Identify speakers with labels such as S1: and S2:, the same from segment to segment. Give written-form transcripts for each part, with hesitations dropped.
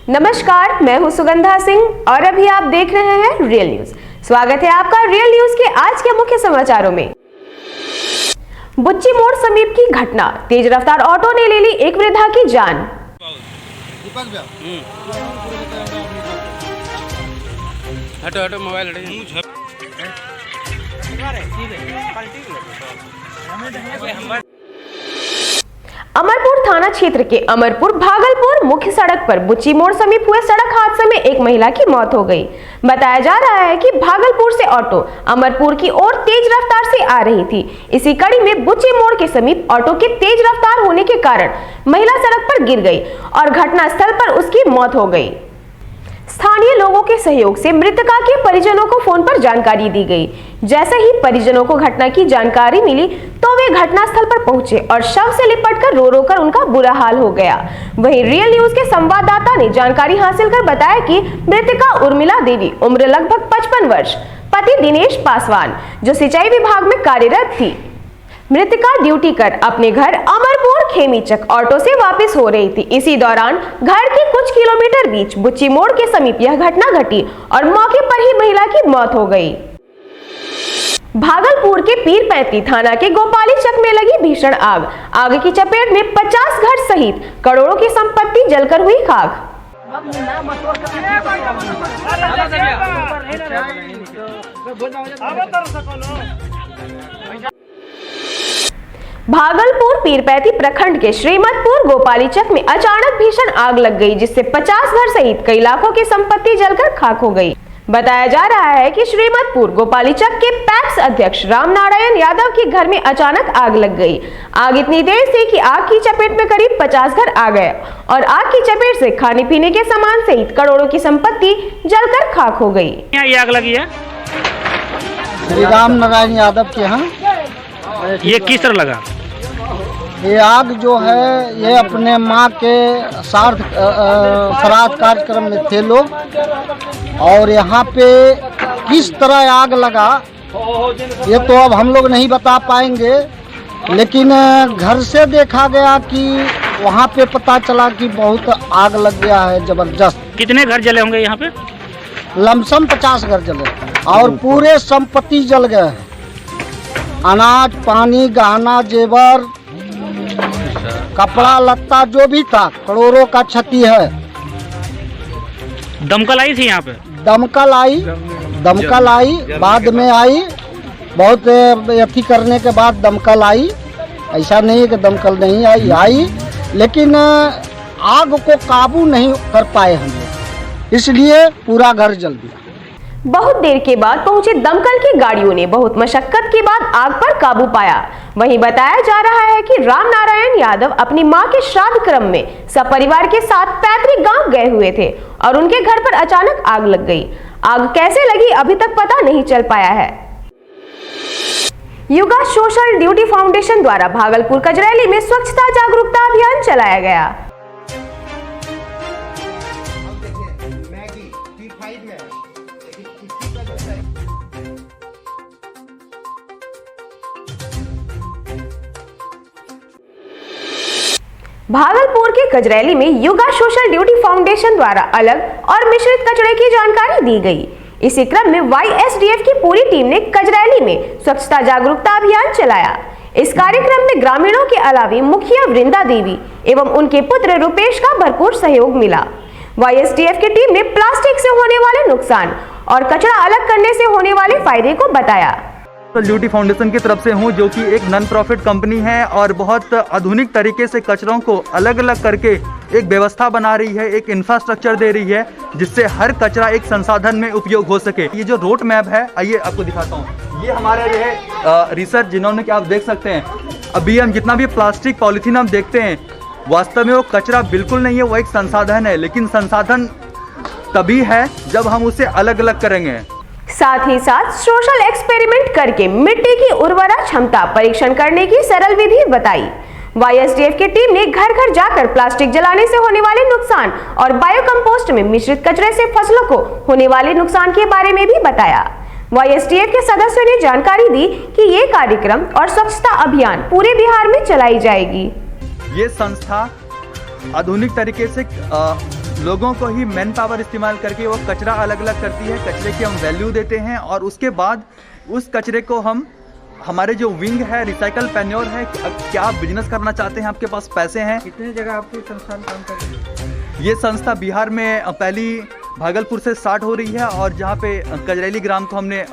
S1: नमस्कार, मैं हूं सुगंधा सिंह और अभी आप देख रहे हैं रियल न्यूज। स्वागत है आपका रियल न्यूज के आज के मुख्य समाचारों में। बुच्ची मोड़ समीप की घटना, तेज रफ्तार ऑटो ने ले ली एक वृद्धा की जान।
S2: हटो हटो मोबाइल
S1: अमरपुर थाना क्षेत्र के अमरपुर भागलपुर मुख्य सड़क पर बुच्ची मोड़ समीप हुए सड़क हादसे में एक महिला की मौत हो गई। बताया जा रहा है कि भागलपुर से ऑटो अमरपुर की ओर तेज रफ्तार से आ रही थी। इसी कड़ी में बुच्ची मोड़ के समीप ऑटो के तेज रफ्तार होने के कारण महिला सड़क पर गिर गई और घटनास्थल पर उसकी मौत हो गई। स्थानीय लोगों के सहयोग से मृतका के परिजनों को फोन पर जानकारी दी गई। जैसे ही परिजनों को घटना की जानकारी मिली तो वे घटनास्थल पर पहुंचे और शव से लिपटकर रो कर उनका बुरा हाल हो गया। वहीं रियल न्यूज के संवाददाता ने जानकारी हासिल कर बताया कि मृतका उर्मिला देवी, उम्र लगभग 55 वर्ष, पति दिनेश पासवान, जो सिंचाई विभाग में कार्यरत थी। मृतका ड्यूटी कर अपने घर अमरपुर खेमीचक ऑटो से वापस हो रही थी। इसी दौरान घर के कुछ किलोमीटर बीच बुच्ची मोड़ के समीप यह घटना घटी और मौके पर ही महिला की मौत हो गई। भागलपुर के पीरपैंती थाना के गोपाली चक में लगी भीषण आग की चपेट में 50 घर सहित करोड़ों की संपत्ति जलकर हुई खाक। भागलपुर पीरपैंती प्रखंड के श्रीमतपुर गोपाली चक में अचानक भीषण आग लग गई, जिससे 50 घर सहित कई लाखों की संपत्ति जलकर खाक हो गई। बताया जा रहा है कि श्रीमतपुर गोपाली चक के पैक्स अध्यक्ष राम नारायण यादव के घर में अचानक आग लग गई। आग इतनी तेज थी कि आग की चपेट में करीब 50 घर आ गए और आग की चपेट से खाने पीने के सामान सहित करोड़ों की संपत्ति जलकर खाक हो गई।
S2: ये आग लगी है
S3: श्री राम नारायण यादव के यहाँ।
S2: ये किस तरह लगा?
S3: ये आग जो है ये अपने माँ के श्राद्ध कार्यक्रम में थे लोग और यहाँ पे किस तरह आग लगा ये तो अब हम लोग नहीं बता पाएंगे, लेकिन घर से देखा गया कि वहाँ पे पता चला कि बहुत आग लग गया है जबरदस्त।
S2: कितने घर जले होंगे यहाँ पे?
S3: लमसम 50 घर जले और पूरे संपत्ति जल गए, अनाज पानी गहना जेवर कपड़ा लत्ता जो भी था, करोड़ों का क्षति है।
S2: दमकल आई थी यहाँ पे? दमकल आई बाद में आई, बहुत अथी करने के बाद दमकल आई। ऐसा नहीं है कि दमकल नहीं आई, लेकिन आग को काबू नहीं कर पाए हम लोग, इसलिए पूरा घर जल गया।
S1: बहुत देर के बाद पहुंचे दमकल की गाड़ियों ने बहुत मशक्कत के बाद आग पर काबू पाया। वहीं बताया जा रहा है कि राम नारायण यादव अपनी मां के श्राद्ध क्रम में सपरिवार के साथ पैतृक गांव गए हुए थे और उनके घर पर अचानक आग लग गई। आग कैसे लगी अभी तक पता नहीं चल पाया है। युगा सोशल ड्यूटी फाउंडेशन द्वारा भागलपुर कजरैली में स्वच्छता जागरूकता अभियान चलाया गया। भागलपुर के कजरैली में युगा सोशल ड्यूटी फाउंडेशन द्वारा अलग और मिश्रित कचरे की जानकारी दी गई। इसी क्रम में YSDF की पूरी टीम ने कजरैली में स्वच्छता जागरूकता अभियान चलाया। इस कार्यक्रम में ग्रामीणों के अलावा मुखिया वृंदा देवी एवं उनके पुत्र रुपेश का भरपूर सहयोग मिला। YSDF की टीम ने प्लास्टिक से होने वाले नुकसान और कचरा अलग करने से होने वाले फायदे को बताया।
S4: ड्यूटी फाउंडेशन की तरफ से हूं, जो कि एक नॉन प्रॉफिट कंपनी है और बहुत आधुनिक तरीके से कचरों को अलग अलग करके एक व्यवस्था बना रही है, एक इंफ्रास्ट्रक्चर दे रही है, जिससे हर कचरा एक संसाधन में उपयोग हो सके। ये जो रोड मैप है, आइए आपको दिखाता हूँ। ये हमारा जो है रिसर्च जिन्होंने कि आप देख सकते हैं, अभी हम जितना भी प्लास्टिक पॉलीथीन हम देखते हैं, वास्तव में वो कचरा बिल्कुल नहीं है, वो एक संसाधन है, लेकिन संसाधन तभी है जब हम उसे अलग अलग करेंगे।
S1: साथ ही साथ सोशल एक्सपेरिमेंट करके मिट्टी की उर्वरा क्षमता परीक्षण करने की सरल विधि बताई। YSDF की टीम ने घर घर जाकर प्लास्टिक जलाने से होने वाले नुकसान और बायो कंपोस्ट में मिश्रित कचरे से फसलों को होने वाले नुकसान के बारे में भी बताया। YSDF के सदस्यों ने जानकारी दी कि ये कार्यक्रम और स्वच्छता अभियान पूरे बिहार में चलाई जाएगी।
S4: ये संस्था आधुनिक तरीके से लोगों को ही मैन पावर इस्तेमाल करके वो कचरा अलग अलग करती है। कचरे की हम वैल्यू देते हैं और उसके बाद उस कचरे को हम हमारे जो विंग है रिसाइकल पैन्योर है। क्या आप बिजनेस करना चाहते हैं, आपके पास पैसे हैं?
S5: कितने जगह आपकी संस्थान काम कर रही है?
S4: ये संस्था बिहार में पहली भागलपुर से स्टार्ट हो रही है और जहाँ पे कजरैली ग्राम को हमने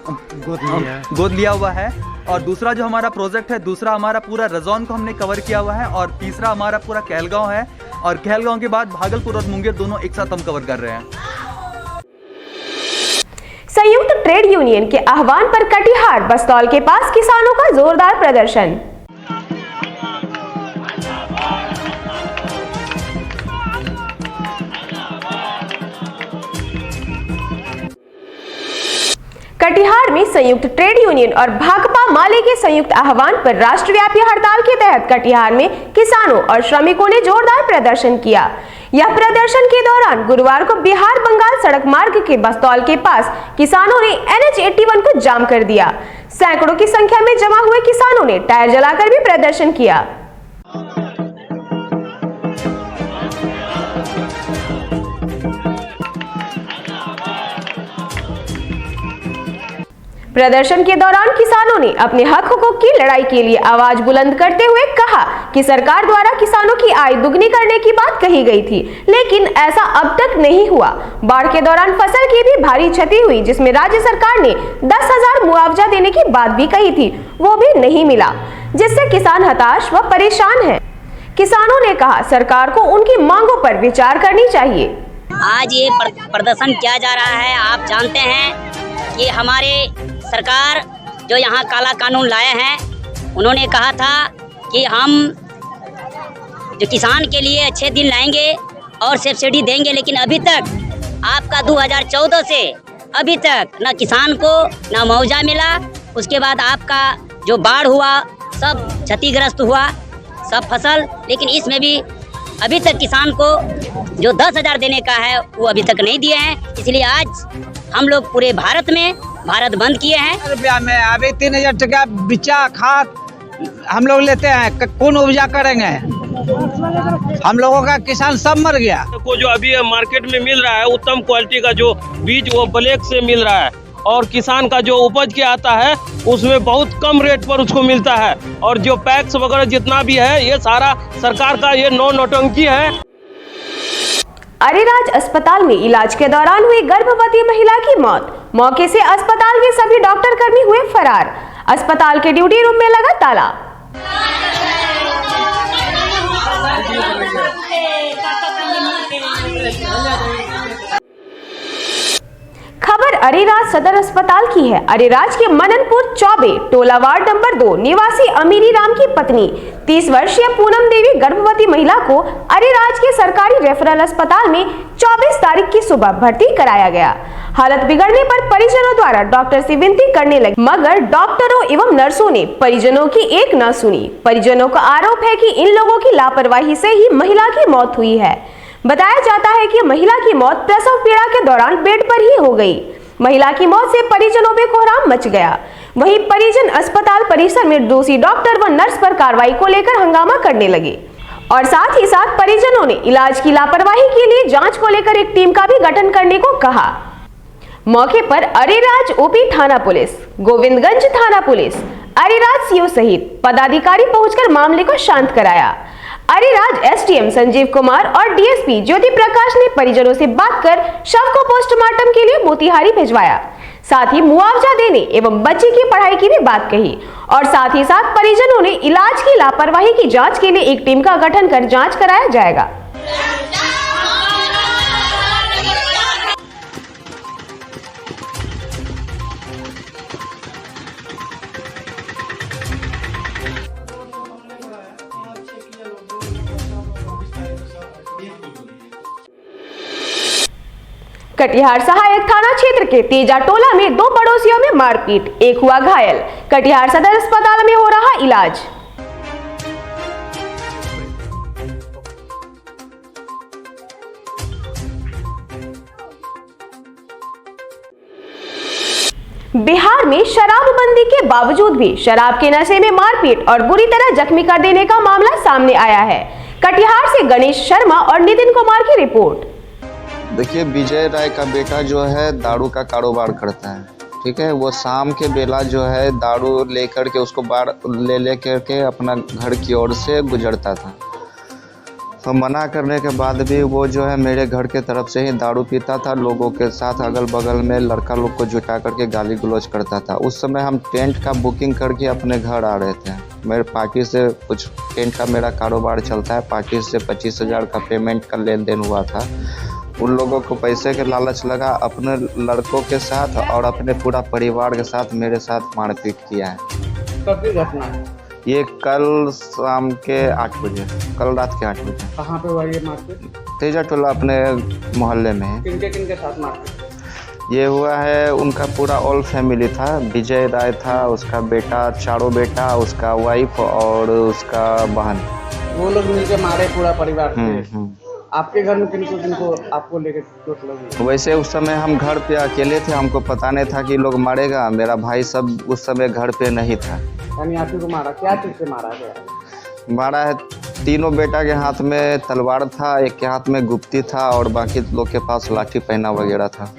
S4: गोद लिया हुआ है। और दूसरा जो हमारा प्रोजेक्ट है, दूसरा हमारा पूरा रजौन को हमने कवर किया हुआ है और तीसरा हमारा पूरा कहलगांव है। और कहलगांव के बाद भागलपुर और मुंगेर दोनों एक साथ हम कवर कर रहे हैं।
S1: संयुक्त ट्रेड यूनियन के आह्वान पर कटिहार बस्तौल के पास किसानों का जोरदार प्रदर्शन। कटिहार में संयुक्त ट्रेड यूनियन और भाकपा माले के संयुक्त आह्वान पर राष्ट्रव्यापी हड़ताल के तहत कटिहार में किसानों और श्रमिकों ने जोरदार प्रदर्शन किया। यह प्रदर्शन के दौरान गुरुवार को बिहार बंगाल सड़क मार्ग के बस्तौल के पास किसानों ने NH81 को जाम कर दिया। सैकड़ों की संख्या में जमा हुए किसानों ने टायर जलाकर भी प्रदर्शन किया। प्रदर्शन के दौरान किसानों ने अपने हक हुकूक की लड़ाई के लिए आवाज बुलंद करते हुए कहा कि सरकार द्वारा किसानों की आय दुगनी करने की बात कही गई थी, लेकिन ऐसा अब तक नहीं हुआ। बाढ़ के दौरान फसल की भी भारी क्षति हुई, जिसमें राज्य सरकार ने 10,000 मुआवजा देने की बात भी कही थी, वो भी नहीं मिला, जिससे किसान हताश व परेशान है। किसानों ने कहा सरकार को उनकी मांगों पर विचार करनी चाहिए।
S6: आज ये प्रदर्शन किया जा रहा है। आप जानते हैं कि हमारे सरकार जो यहाँ काला कानून लाए हैं, उन्होंने कहा था कि हम जो किसान के लिए अच्छे दिन लाएंगे और सब्सिडी देंगे, लेकिन अभी तक आपका 2014 से अभी तक न किसान को न मुआवजा मिला। उसके बाद आपका जो बाढ़ हुआ सब क्षतिग्रस्त हुआ, सब फसल, लेकिन इसमें भी अभी तक किसान को जो 10,000 देने का है वो अभी तक नहीं दिए हैं। इसलिए आज हम लोग पूरे भारत में भारत बंद किए हैं।
S5: रुपया में अभी 3,000 टका बिचा खाद हम लोग लेते हैं, कौन उपजा करेंगे? हम लोगों का किसान सब मर गया।
S7: को जो अभी मार्केट में मिल रहा है उत्तम क्वालिटी का जो बीज वो ब्लैक से मिल रहा है और किसान का जो उपज के आता है उसमें बहुत कम रेट पर उसको मिलता है। और जो पैक्स वगैरह जितना भी है ये सारा सरकार का ये नौटंकी है।
S1: अरेराज अस्पताल में इलाज के दौरान हुई गर्भवती महिला की मौत। मौके से अस्पताल के सभी डॉक्टर कर्मी हुए फरार। अस्पताल के ड्यूटी रूम में लगा ताला। खबर अरेराज सदर अस्पताल की है। अरेराज के मननपुर चौबे टोला वार्ड नंबर 2 निवासी अमीरी राम की पत्नी 30 वर्षीय पूनम देवी गर्भवती महिला को अरेराज के सरकारी रेफरल अस्पताल में 24 तारीख की सुबह भर्ती कराया गया। हालत बिगड़ने पर परिजनों द्वारा डॉक्टर से विनती करने लगे, मगर डॉक्टरों एवं नर्सों ने परिजनों की एक न सुनी। परिजनों का आरोप है कि इन लोगों की लापरवाही से ही महिला की मौत हुई है। बताया जाता है कि महिला की मौत प्रसव पीड़ा के दौरान बेड पर ही हो गई। महिला की मौत से परिजनों में कोहराम मच गया। वहीं परिजन अस्पताल परिसर में दोषी डॉक्टर व नर्स पर कार्रवाई को लेकर हंगामा करने लगे और साथ ही साथ परिजनों ने इलाज की लापरवाही के लिए जांच को लेकर एक टीम का भी गठन करने को कहा। मौके पर अरेराज ओपी थाना पुलिस, गोविंदगंज थाना पुलिस, अरेराज सीओ सहित पदाधिकारी पहुंचकर मामले को शांत कराया। अरेराज एसडीएम संजीव कुमार और डीएसपी ज्योति प्रकाश ने परिजनों से बात कर शव को पोस्टमार्टम के लिए मोतिहारी भिजवाया। साथ ही मुआवजा देने एवं बच्ची की पढ़ाई की भी बात कही और साथ ही साथ परिजनों ने इलाज की लापरवाही की जांच के लिए एक टीम का गठन कर जांच कराया जाएगा। कटिहार सहायक थाना क्षेत्र के तेजा टोला में 2 पड़ोसियों में मारपीट, एक हुआ घायल। कटिहार सदर अस्पताल में हो रहा इलाज। बिहार में शराबबंदी के बावजूद भी शराब के नशे में मारपीट और बुरी तरह जख्मी कर देने का मामला सामने आया है। कटिहार से गणेश शर्मा और नितिन कुमार की रिपोर्ट।
S8: देखिए, विजय राय का बेटा जो है दारू का कारोबार करता है, ठीक है। वो शाम के बेला जो है दारू लेकर के उसको बार ले करके अपना घर की ओर से गुजरता था। तो मना करने के बाद भी वो जो है मेरे घर के तरफ से ही दारू पीता था, लोगों के साथ अगल बगल में लड़का लोग को जुटा करके गाली गलौज करता था। उस समय हम टेंट का बुकिंग करके अपने घर आ रहे थे। मेरे पार्टी से कुछ टेंट का मेरा कारोबार चलता है, पार्टी से 25,000 का पेमेंट का लेन देन हुआ था। उन लोगों को पैसे के लालच लगा, अपने लड़कों के साथ और अपने पूरा परिवार के साथ मेरे साथ मारपीट किया है।
S9: कब की घटना है?
S8: ये कल शाम के 8 बजे, कल रात के 8 बजे।
S9: कहाँ पे हुआ ये मारपीट?
S8: तेजा टोला अपने मोहल्ले में है।
S9: किनके साथ मारपीट?
S8: ये हुआ है, उनका पूरा ऑल फैमिली था। विजय राय था, उसका बेटा, चारों बेटा, उसका वाइफ और उसका बहन।
S9: वो लोग मिलके मारे पूरा परिवार से। आपके घर में किनको आपको लेके चोट लगी?
S8: वैसे उस समय हम घर पे अकेले थे, हमको पता नहीं था कि लोग मारेगा। मेरा भाई सब उस समय घर पे नहीं था।
S9: यानी आप ही को मारा? क्या चीज से मारा गया?
S8: मारा है, तीनों बेटा के हाथ में तलवार था, एक के हाथ में गुप्ती था और बाकी लोग के पास लाठी पहना वगैरह था।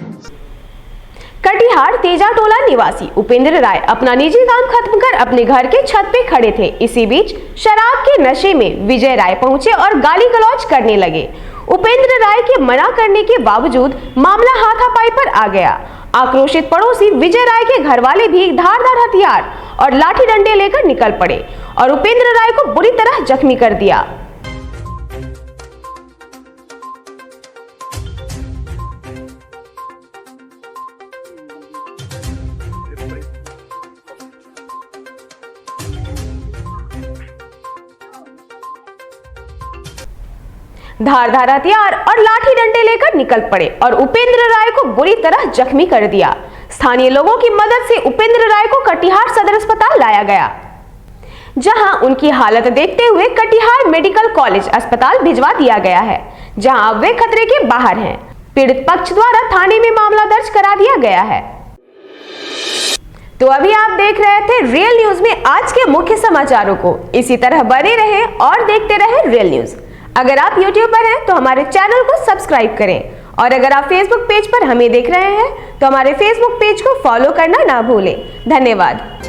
S1: कटिहार तेजाटोला निवासी उपेंद्र राय अपना निजी काम खत्म कर अपने घर के छत पे खड़े थे। इसी बीच शराब के नशे में विजय राय पहुंचे और गाली गलौज करने लगे। उपेंद्र राय के मना करने के बावजूद मामला हाथापाई पर आ गया। आक्रोशित पड़ोसी विजय राय के घर वाले भी धारदार हथियार और लाठी डंडे लेकर निकल पड़े और उपेंद्र राय को बुरी तरह जख्मी कर दिया। धारदार हथियार और लाठी डंडे लेकर निकल पड़े और उपेंद्र राय को बुरी तरह जख्मी कर दिया। स्थानीय लोगों की मदद से उपेंद्र राय को कटिहार सदर अस्पताल लाया गया, जहां उनकी हालत देखते हुए कटिहार मेडिकल कॉलेज अस्पताल भिजवा दिया गया है, जहां अब वे खतरे के बाहर हैं। पीड़ित पक्ष द्वारा थाने में मामला दर्ज करा दिया गया है। तो अभी आप देख रहे थे रियल न्यूज में आज के मुख्य समाचारों को। इसी तरह बने रहे और देखते रहे रियल न्यूज। अगर आप YouTube पर हैं तो हमारे चैनल को सब्सक्राइब करें और अगर आप Facebook पेज पर हमें देख रहे हैं तो हमारे Facebook पेज को फॉलो करना ना भूलें। धन्यवाद।